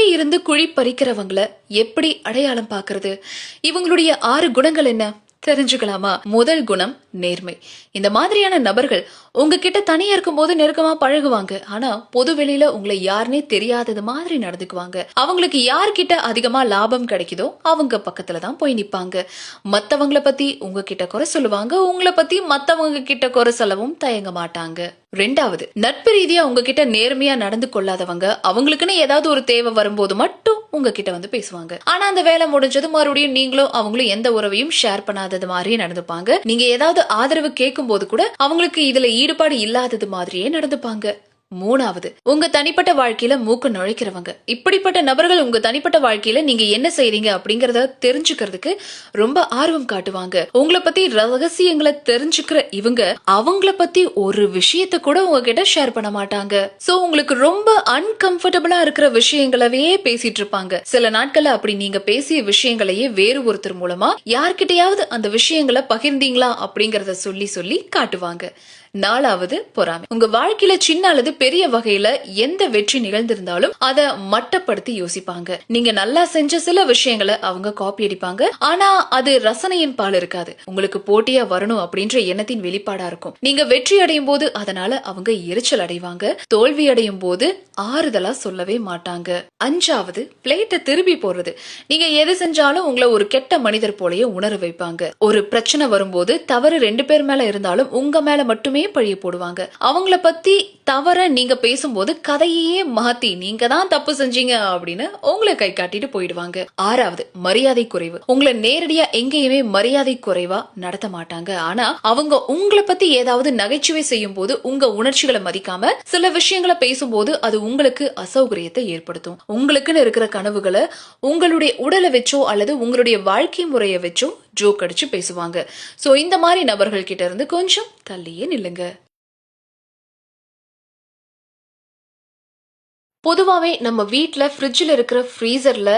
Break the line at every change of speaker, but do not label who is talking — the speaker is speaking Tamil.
கூடவே இருந்து குழி பறிக்கிறவங்கள எப்படி அடையாளம் பாக்குறது? இவங்களுடைய 6 குணங்கள் என்ன தெரிஞ்சுக்கலாமா? முதல் குணம் நேர்மை. இந்த மாதிரியான நபர்கள் உங்ககிட்ட தனியா இருக்கும் போது நெருக்கமா பழகுவாங்க. ஆனா பொது வெளியில உங்களை யாருன்னே தெரியாதது மாதிரி நடந்துக்குவாங்க. அவங்களுக்கு யார்கிட்ட அதிகமா லாபம் கிடைக்குதோ அவங்க பக்கத்துலதான் போய் நிப்பாங்க. மத்தவங்கள பத்தி உங்ககிட்ட குறை சொல்லுவாங்க. உங்களை பத்தி மத்தவங்க கிட்ட குறை சொல்லவும் தயங்க மாட்டாங்க. 2வது, நட்பு ரீதியா உங்ககிட்ட நேர்மையா நடந்து கொள்ளாதவங்க அவங்களுக்குன்னு ஏதாவது ஒரு தேவை வரும்போது மட்டும் உங்ககிட்ட வந்து பேசுவாங்க. ஆனா அந்த வேலை முடிஞ்சது மறுபடியும் நீங்களும் அவங்களும் எந்த உறவையும் ஷேர் பண்ணாதது மாதிரியே நடந்துப்பாங்க. நீங்க ஏதாவது ஆதரவு கேட்கும் போது கூட அவங்களுக்கு இதுல ஈடுபாடு இல்லாதது மாதிரியே நடந்துப்பாங்க. 3வது, உங்க தனிப்பட்ட வாழ்க்கையில மூக்க நுழைக்கிறவங்க. இப்படிப்பட்ட நபர்கள் உங்க தனிப்பட்ட வாழ்க்கையில நீங்க என்ன செய்றீங்க அப்படிங்கறத தெரிஞ்சுக்கிறதுக்கு ரொம்ப ஆர்வம் காட்டுவாங்க. உங்களை பத்தி ரகசியங்களை தெரிஞ்சுக்கிற இவங்க அவங்கள பத்தி ஒரு விஷயத்த கூட உங்ககிட்ட ஷேர் பண்ண மாட்டாங்க. சோ உங்களுக்கு ரொம்ப அன்கம்ஃபர்டபுளா இருக்கிற விஷயங்களவே பேசிட்டு இருப்பாங்க. சில நாட்கள்ல அப்படி நீங்க பேசிய விஷயங்களையே வேறு ஒருத்தர் மூலமா யார்கிட்டயாவது அந்த விஷயங்களை பகிர்ந்தீங்களா அப்படிங்கறத சொல்லி சொல்லி காட்டுவாங்க. 4வது, பொறாமை. உங்க வாழ்க்கையில சின்ன அல்லது பெரிய வகையில எந்த வெற்றி நிகழ்ந்திருந்தாலும் அத மட்டப்படுத்தி யோசிப்பாங்க. நீங்க நல்லா செஞ்ச சில விஷயங்களை அவங்க காப்பி அடிப்பாங்க. ஆனா அது ரசனையின் பால் இருக்காது. உங்களுக்கு போட்டியா வரணும் அப்படின்ற எண்ணத்தின் வெளிப்பாடா இருக்கும். நீங்க வெற்றி அடையும் போது அதனால அவங்க எரிச்சல் அடைவாங்க. தோல்வி அடையும் போது ஆறுதலா சொல்லவே மாட்டாங்க. 5வது, பிளேட்டை திருப்பி போடுறது. நீங்க எது செஞ்சாலும் உங்களை ஒரு கெட்ட மனிதர் போலயே உணர வைப்பாங்க. ஒரு பிரச்சனை வரும்போது தவறு 2 பேர் மேல இருந்தாலும் உங்க மேல மட்டுமே பழிய போடுவாங்க. அவங்கள பத்தி தவற நீங்க பேசும்போது கதையே மாத்தி நீங்க தான் தப்பு செஞ்சீங்க அப்படின்னு உங்களை கை காட்டிட்டு போயிடுவாங்க. 6வது, மரியாதை குறைவு. உங்களை நேரடியா எங்கேயுமே மரியாதை குறைவா நடத்த மாட்டாங்க. ஆனா அவங்க உங்களை பத்தி ஏதாவது நகைச்சுவை செய்யும் போது உங்க உணர்ச்சிகளை மதிக்காம சில விஷயங்களை பேசும்போது அது உங்களுக்கு அசௌகரியத்தை ஏற்படுத்தும். உங்களுக்குன்னு இருக்கிற கனவுகளை உங்களுடைய உடலை வச்சோ அல்லது உங்களுடைய வாழ்க்கை முறையை வச்சோ ஜோக் அடிச்சு பேசுவாங்க. சோ இந்த மாதிரி நபர்கள் கிட்ட இருந்து கொஞ்சம் தள்ளியே நில்லுங்க. பொதுவாவே நம்ம வீட்ல ஃப்ரிட்ஜ்ல இருக்கிற ஃப்ரீசர்ல